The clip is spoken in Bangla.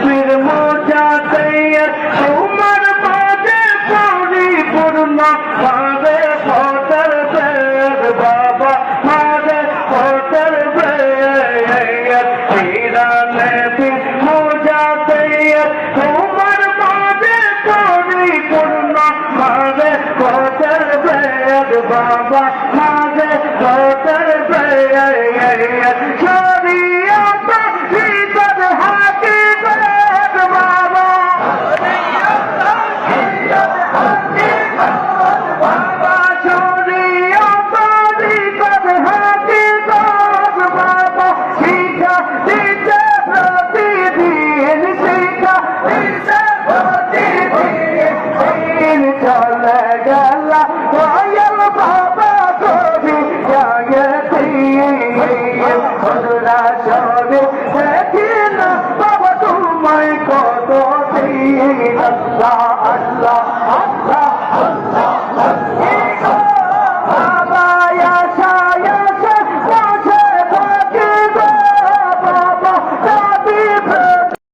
পীর মোজা দিয়ে তোমার মাঝে পরিপূর্ণ ভাবে পথের বেদ বাবা মাঝে পথের বেদ পীরানে পীর মোজা দিয়ে তোমার মাঝে পরিপূর্ণ ভাবে পথের বেদ বাবা মাঝে পথের বেদ শরীয়ত বিপদ হাকিকত বাবা বাবা শরীয়ত বিপদ হাকিকত বাবা শিক্ষা দিতে প্রতিদিন শিক্ষা দিতে প্রতিদিন চলে গেল দয়াল বাবা কবি জগতি খুদরা শরীর দেখি না বাবা তোমায় কত দিন আল্লাহ আল্লাহ আল্লাহ